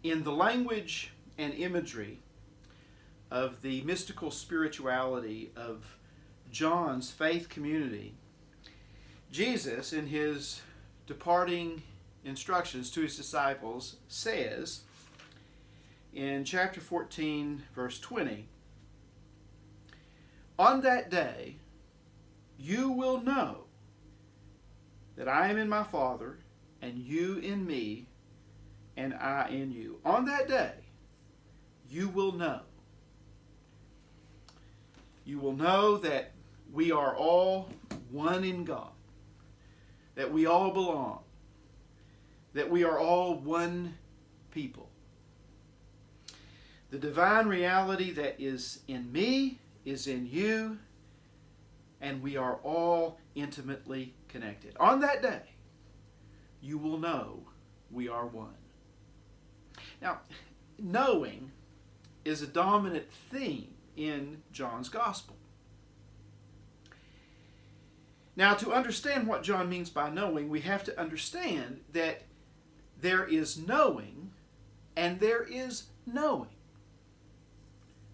In the language and imagery of the mystical spirituality of John's faith community, Jesus, in his departing instructions to his disciples, says in chapter 14, verse 20, "On that day you will know that I am in my Father, and you in me, and I in you." On that day, you will know. You will know that we are all one in God, that we all belong, that we are all one people. The divine reality that is in me is in you, and we are all intimately connected. On that day, you will know we are one. Now, knowing is a dominant theme in John's Gospel. Now, to understand what John means by knowing, we have to understand that there is knowing and there is knowing.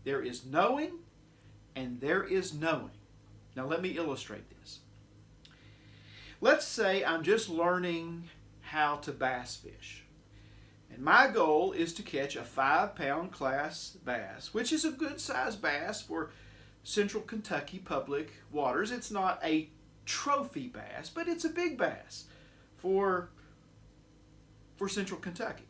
There is knowing and there is knowing. Now, let me illustrate this. Let's say I'm just learning how to bass fish. And my goal is to catch a 5-pound class bass, which is a good sized bass for Central Kentucky public waters. It's not a trophy bass, but it's a big bass for Central Kentucky.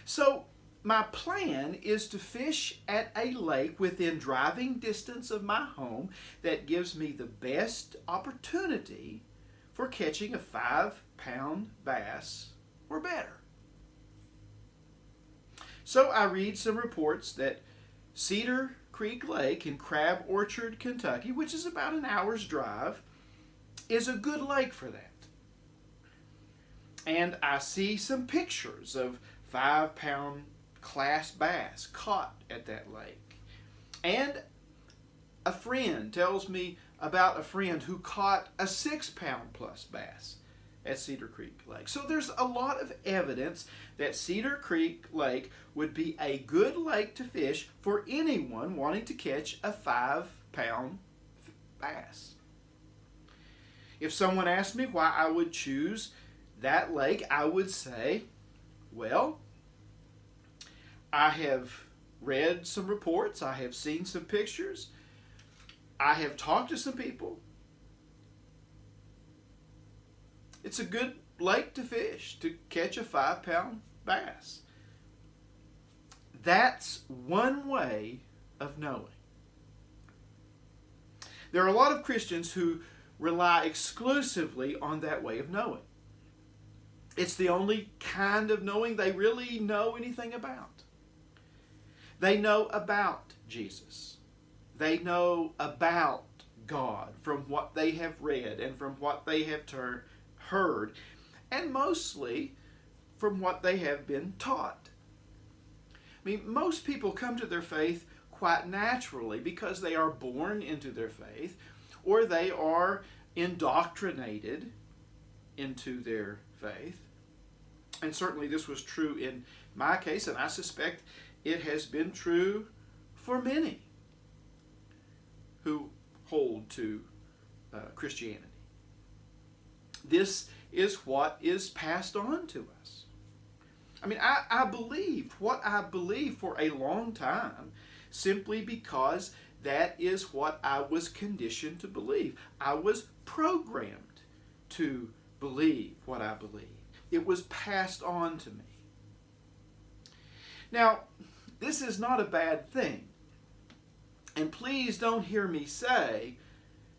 So my plan is to fish at a lake within driving distance of my home that gives me the best opportunity for catching a 5-pound bass or better. So I read some reports that Cedar Creek Lake in Crab Orchard, Kentucky, which is about an hour's drive, is a good lake for that. And I see some pictures of 5-pound class bass caught at that lake. And a friend tells me about a friend who caught a 6-pound plus bass at Cedar Creek Lake. So there's a lot of evidence that Cedar Creek Lake would be a good lake to fish for anyone wanting to catch a 5-pound bass. If someone asked me why I would choose that lake, I would say, well, I have read some reports, I have seen some pictures, I have talked to some people. It's a good lake to fish, to catch a 5-pound bass. That's one way of knowing. There are a lot of Christians who rely exclusively on that way of knowing. It's the only kind of knowing they really know anything about. They know about Jesus. They know about God from what they have read and from what they have heard, and mostly from what they have been taught. I mean, most people come to their faith quite naturally because they are born into their faith or they are indoctrinated into their faith. And certainly this was true in my case, and I suspect it has been true for many who hold to Christianity. This is what is passed on to us. I mean, I believed what I believed for a long time simply because that is what I was conditioned to believe. I was programmed to believe what I believed. It was passed on to me. Now, this is not a bad thing. And please don't hear me say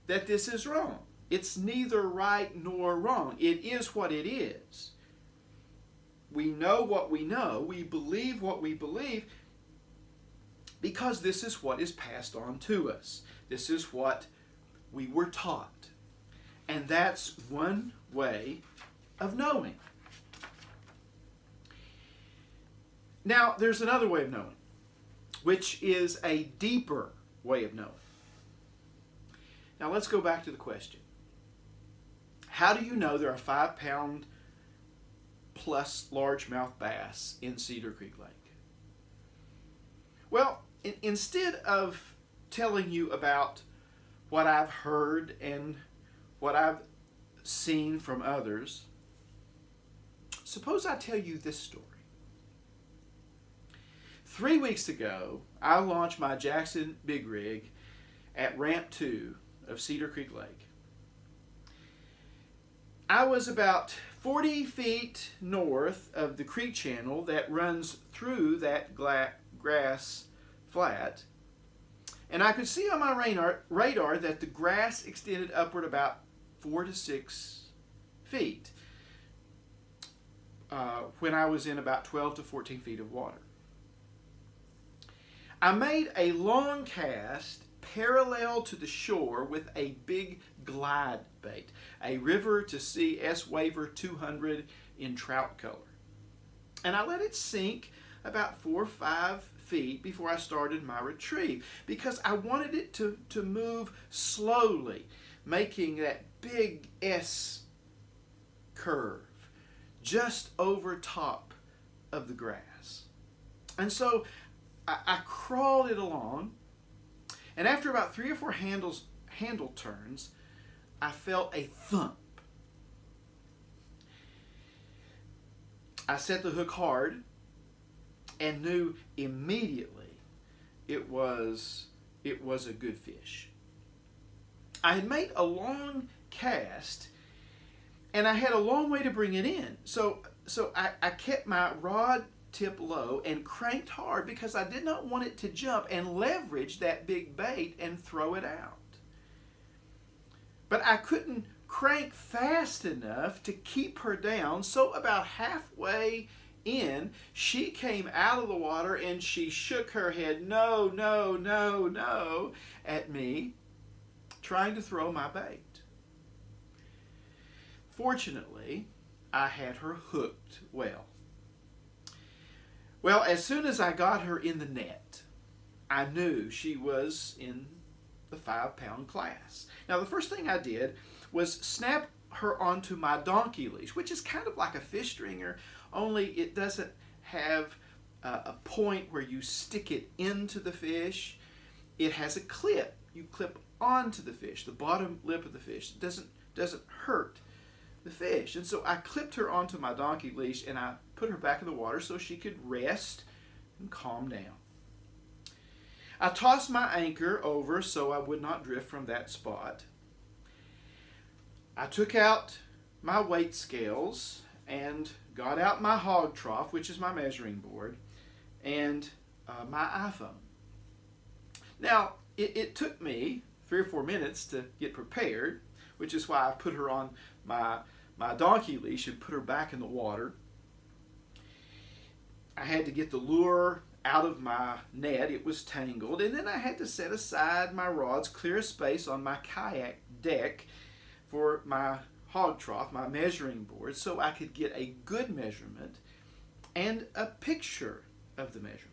that this is wrong. It's neither right nor wrong. It is what it is. We know what we know. We believe what we believe because this is what is passed on to us. This is what we were taught. And that's one way of knowing. Now, there's another way of knowing, which is a deeper way of knowing. Now, let's go back to the question. How do you know there are 5-pound plus largemouth bass in Cedar Creek Lake. Well, instead of telling you about what I've heard and what I've seen from others, suppose I tell you this story. 3 weeks ago, I launched my Jackson Big Rig at Ramp 2 of Cedar Creek Lake. I was about 40 feet north of the creek channel that runs through that grass flat, and I could see on my radar that the grass extended upward about 4 to 6 feet when I was in about 12 to 14 feet of water. I made a long cast parallel to the shore with a big glide bait, a River to Sea S-Waver 200 in trout color. And I let it sink about 4 or 5 feet before I started my retrieve because I wanted it to move slowly, making that big S curve just over top of the grass. And so I crawled it along, and after about 3 or 4 handle turns, I felt a thump. I set the hook hard and knew immediately it was a good fish. I had made a long cast, and I had a long way to bring it in. So I kept my rod tip low and cranked hard because I did not want it to jump and leverage that big bait and throw it out. But I couldn't crank fast enough to keep her down, so about halfway in, she came out of the water and she shook her head, no, no, no, no, at me, trying to throw my bait. Fortunately, I had her hooked well. Well, as soon as I got her in the net, I knew she was in the 5-pound class. Now, the first thing I did was snap her onto my donkey leash, which is kind of like a fish stringer, only it doesn't have a point where you stick it into the fish. It has a clip. You clip onto the fish, the bottom lip of the fish. It doesn't hurt the fish. And so I clipped her onto my donkey leash and I put her back in the water so she could rest and calm down. I tossed my anchor over so I would not drift from that spot. I took out my weight scales and got out my hog trough, which is my measuring board, and my iPhone. Now, it took me 3 or 4 minutes to get prepared, which is why I put her on my donkey leash and put her back in the water. I had to get the lure out of my net. It was tangled. And then I had to set aside my rods, clear a space on my kayak deck for my hog trough, my measuring board, so I could get a good measurement and a picture of the measurement.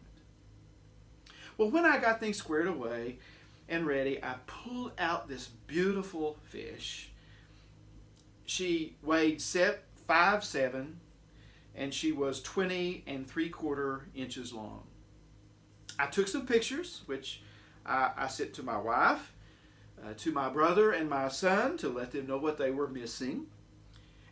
Well, when I got things squared away and ready, I pulled out this beautiful fish. She weighed 5'7", and she was 20 3/4 inches long. I took some pictures, which I sent to my wife, to my brother and my son to let them know what they were missing,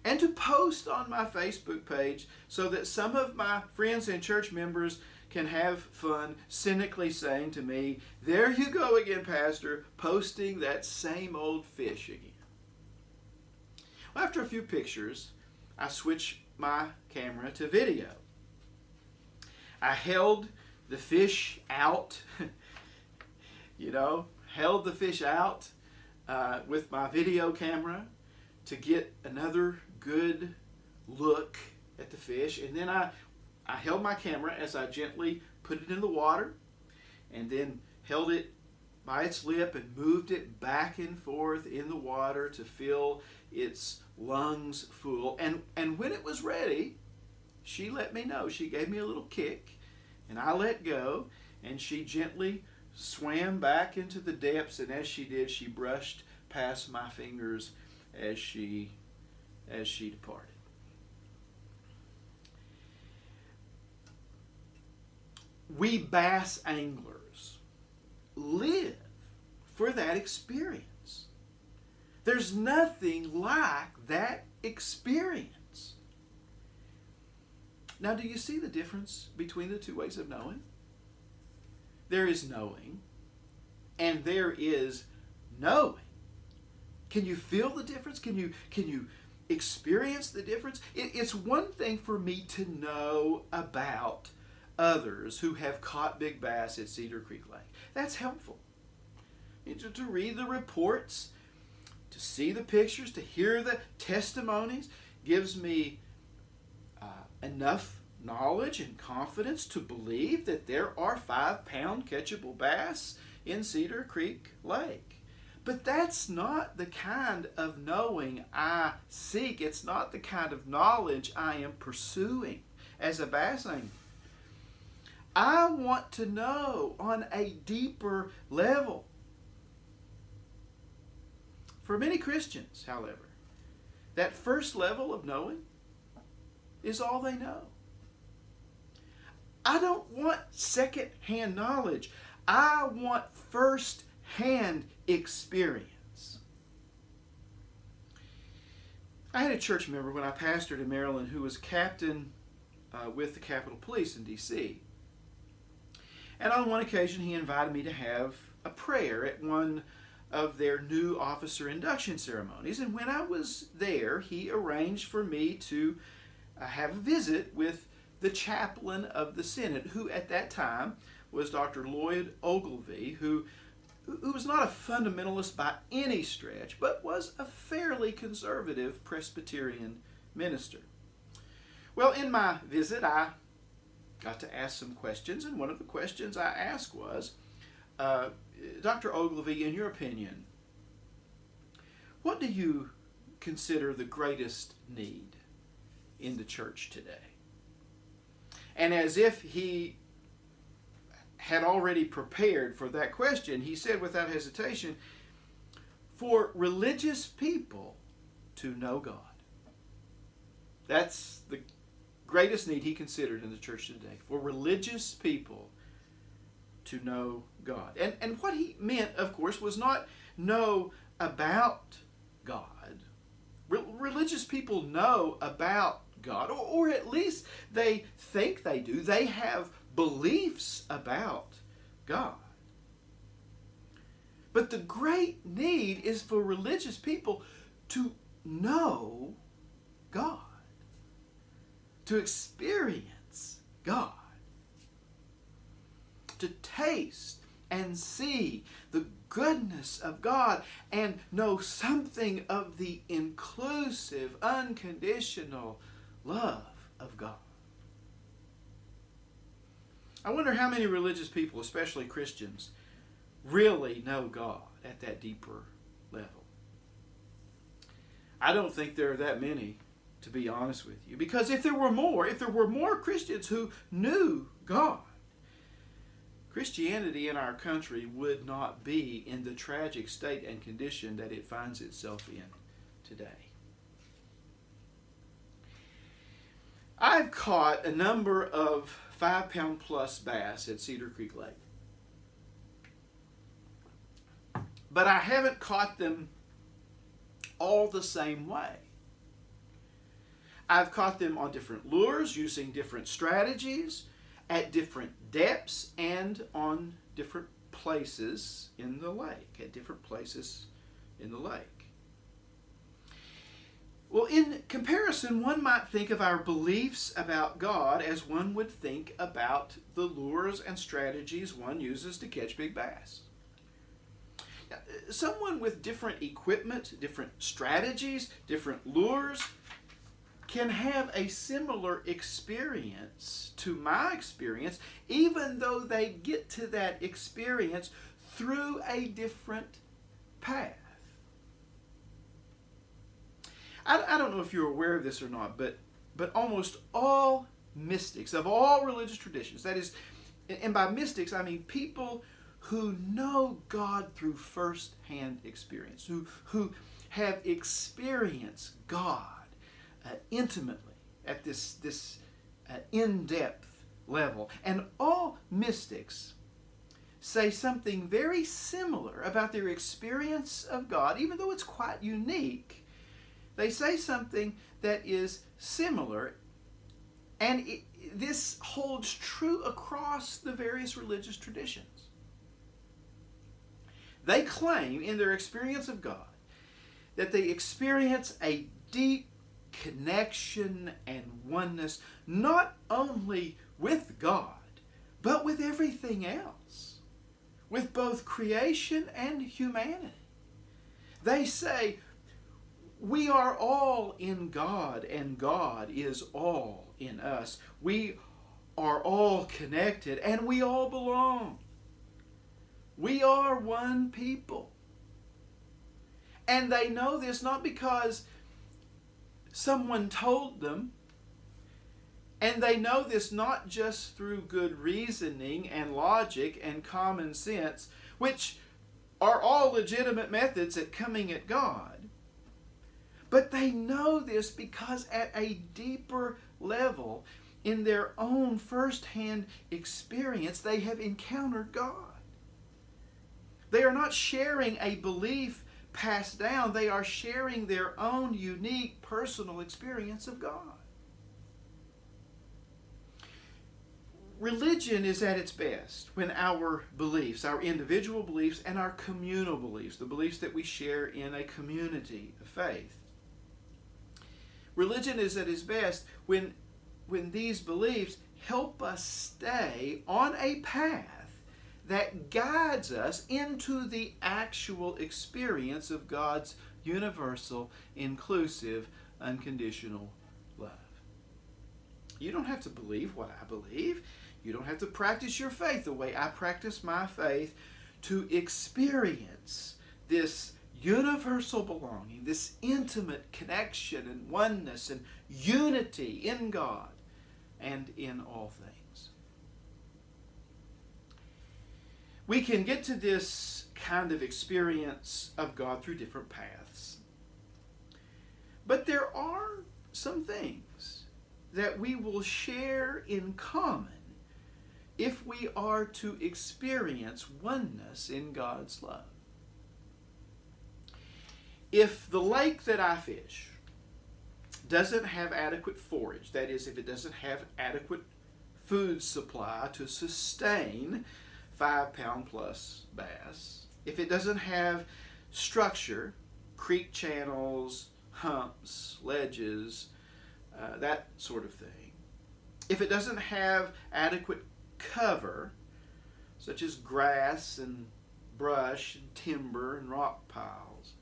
and to post on my Facebook page so that some of my friends and church members can have fun cynically saying to me, "There you go again, Pastor, posting that same old fish again." Well, after a few pictures, I switched my camera to video. I held the fish out, held the fish out with my video camera to get another good look at the fish. And then I held my camera as I gently put it in the water and then held it by its lip and moved it back and forth in the water to fill its lungs full. And when it was ready, she let me know. She gave me a little kick and I let go, and she gently swam back into the depths, and as she did, she brushed past my fingers as she departed. we bass anglers live for that experience. There's nothing like that experience. Now, do you see the difference between the two ways of knowing? There is knowing, and there is knowing. Can you feel the difference? Can you experience the difference? It's one thing for me to know about others who have caught big bass at Cedar Creek Lake. That's helpful. To read the reports, to see the pictures, to hear the testimonies gives me enough knowledge and confidence to believe that there are 5-pound catchable bass in Cedar Creek Lake. But that's not the kind of knowing I seek. It's not the kind of knowledge I am pursuing as a bass angler. I want to know on a deeper level. For many Christians, however, that first level of knowing is all they know. I don't want second-hand knowledge. I want first-hand experience. I had a church member when I pastored in Maryland who was captain with the Capitol Police in D.C. And on one occasion he invited me to have a prayer at one of their new officer induction ceremonies. And when I was there, he arranged for me to have a visit with the chaplain of the Senate, who at that time was Dr. Lloyd Ogilvie, who was not a fundamentalist by any stretch, but was a fairly conservative Presbyterian minister. Well, in my visit, I got to ask some questions, and one of the questions I asked was, Dr. Ogilvie, in your opinion, what do you consider the greatest need in the church today? And as if he had already prepared for that question, he said without hesitation, for religious people to know God. That's the greatest need he considered in the church today, for religious people to know God. And what he meant, of course, was not know about God. Religious people know about God, or at least they think they do. They have beliefs about God. But the great need is for religious people to know God, to experience God, to taste and see the goodness of God and know something of the inclusive, unconditional love of God. I wonder how many religious people, especially Christians, really know God at that deeper level. I don't think there are that many, to be honest with you, because if there were more Christians who knew God, Christianity in our country would not be in the tragic state and condition that it finds itself in today. I've caught a number of 5-pound plus bass at Cedar Creek Lake. But I haven't caught them all the same way. I've caught them on different lures, using different strategies, at different depths, and on different places in the lake, Well, in comparison, one might think of our beliefs about God as one would think about the lures and strategies one uses to catch big bass. Now, someone with different equipment, different strategies, different lures can have a similar experience to my experience, even though they get to that experience through a different path. I don't know if you're aware of this or not, but almost all mystics of all religious traditions, that is, and by mystics I mean people who know God through first-hand experience, who have experienced God intimately at this in-depth level. And all mystics say something very similar about their experience of God, even though it's quite unique. They say something that is similar, and this holds true across the various religious traditions. They claim in their experience of God that they experience a deep connection and oneness, not only with God, but with everything else, with both creation and humanity. They say, we are all in God, and God is all in us. We are all connected, and we all belong. We are one people. And they know this not because someone told them, and they know this not just through good reasoning and logic and common sense, which are all legitimate methods at coming at God, but they know this because at a deeper level, in their own first-hand experience, they have encountered God. They are not sharing a belief passed down. They are sharing their own unique personal experience of God. Religion is at its best when our beliefs, our individual beliefs and our communal beliefs, the beliefs that we share in a community of faith. Religion is at its best when these beliefs help us stay on a path that guides us into the actual experience of God's universal, inclusive, unconditional love. You don't have to believe what I believe. You don't have to practice your faith the way I practice my faith to experience this universal belonging, this intimate connection and oneness and unity in God and in all things. We can get to this kind of experience of God through different paths. But there are some things that we will share in common if we are to experience oneness in God's love. If the lake that I fish doesn't have adequate forage, that is, if it doesn't have adequate food supply to sustain 5-pound plus bass, if it doesn't have structure, creek channels, humps, ledges, that sort of thing, if it doesn't have adequate cover, such as grass and brush and timber and rock piles,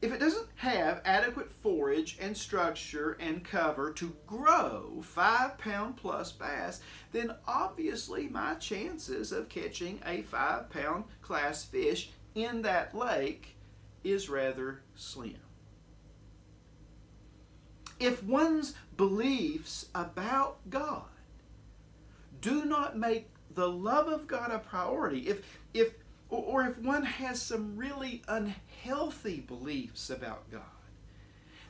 if it doesn't have adequate forage and structure and cover to grow 5-pound plus bass, then obviously my chances of catching a 5-pound class fish in that lake is rather slim. If one's beliefs about God do not make the love of God a priority, if one has some really unhealthy beliefs about God,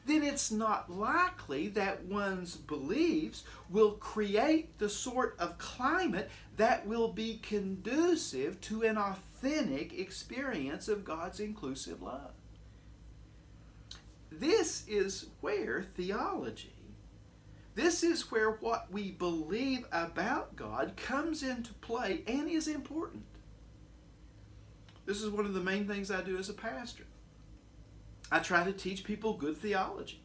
then it's not likely that one's beliefs will create the sort of climate that will be conducive to an authentic experience of God's inclusive love. This is where theology, this is where what we believe about God comes into play and is important. This is one of the main things I do as a pastor. I try to teach people good theology,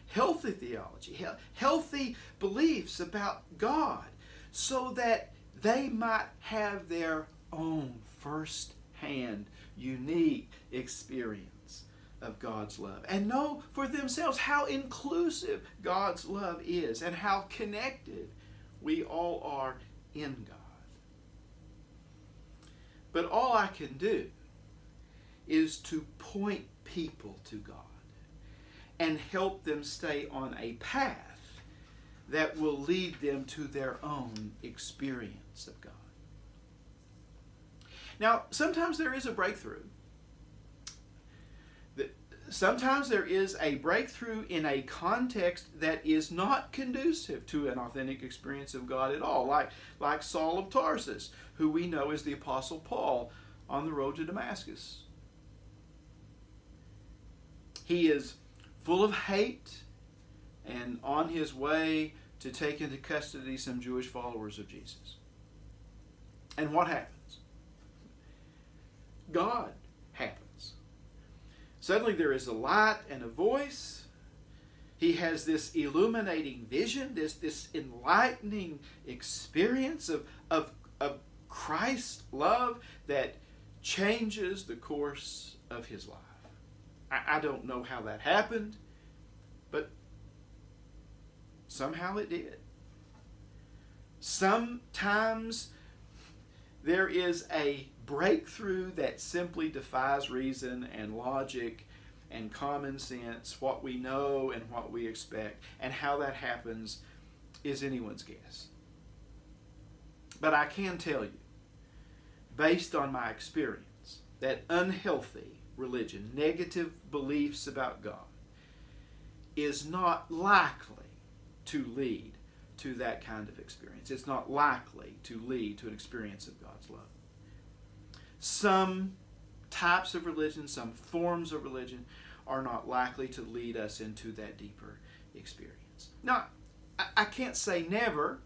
healthy beliefs about God, so that they might have their own first-hand, unique experience of God's love and know for themselves how inclusive God's love is and how connected we all are in God. But all I can do is to point people to God and help them stay on a path that will lead them to their own experience of God. Now, sometimes there is a breakthrough. sometimes there is a breakthrough in a context that is not conducive to an authentic experience of God at all, like Saul of Tarsus, who we know as the Apostle Paul on the road to Damascus. He is full of hate and on his way to take into custody some Jewish followers of Jesus. And what happens? God happens. Suddenly there is a light and a voice. He has this illuminating vision, this enlightening experience of Christ's love that changes the course of his life. I don't know how that happened, but somehow it did. Sometimes there is a breakthrough that simply defies reason and logic and common sense, what we know and what we expect, and how that happens is anyone's guess. But I can tell you, based on my experience, that unhealthy religion, negative beliefs about God, is not likely to lead to that kind of experience. It's not likely to lead to an experience of God's love. Some types of religion, some forms of religion are not likely to lead us into that deeper experience. Now, I can't say never,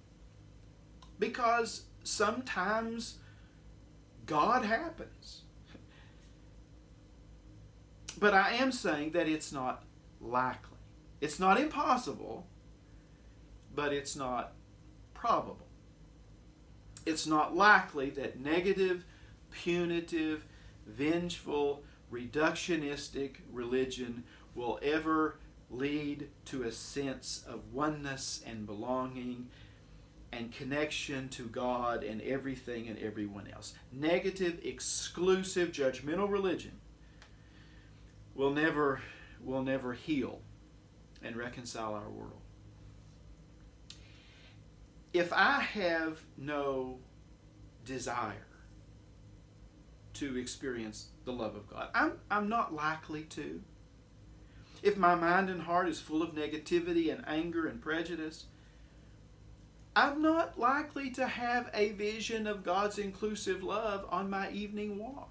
because sometimes God happens. But I am saying that it's not likely. It's not impossible, but it's not probable. It's not likely that negative, punitive, vengeful, reductionistic religion will ever lead to a sense of oneness and belonging and connection to God and everything and everyone else. Negative, exclusive, judgmental religion will never heal and reconcile our world. If I have no desire to experience the love of God, I'm not likely to. If my mind and heart is full of negativity and anger and prejudice, I'm not likely to have a vision of God's inclusive love on my evening walk.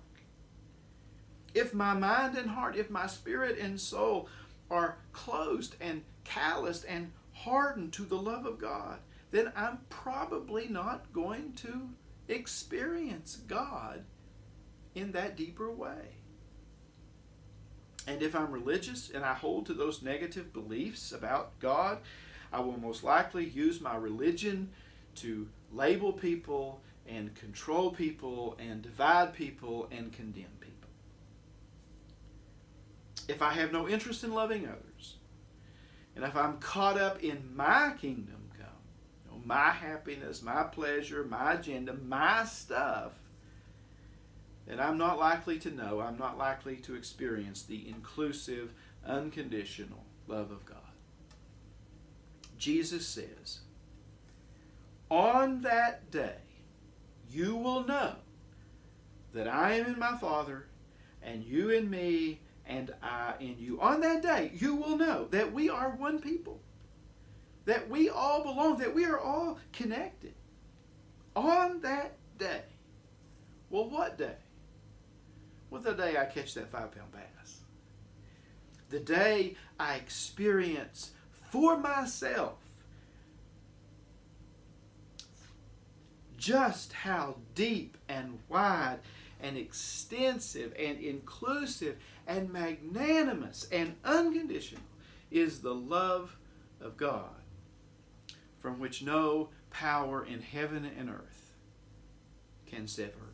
If my mind and heart, if my spirit and soul are closed and calloused and hardened to the love of God, then I'm probably not going to experience God in that deeper way. And if I'm religious and I hold to those negative beliefs about God, I will most likely use my religion to label people and control people and divide people and condemn people. If I have no interest in loving others, and if I'm caught up in my kingdom come, my happiness, my pleasure, my agenda, my stuff, then I'm not likely to know, I'm not likely to experience the inclusive, unconditional love of God. Jesus says, on that day, you will know that I am in my Father, and you in me, and I in you. On that day, you will know that we are one people, that we all belong, that we are all connected. On that day. Well, what day? Well, the day I catch that 5-pound bass. The day I experience for myself just how deep and wide and extensive and inclusive and magnanimous and unconditional is the love of God, from which no power in heaven and earth can sever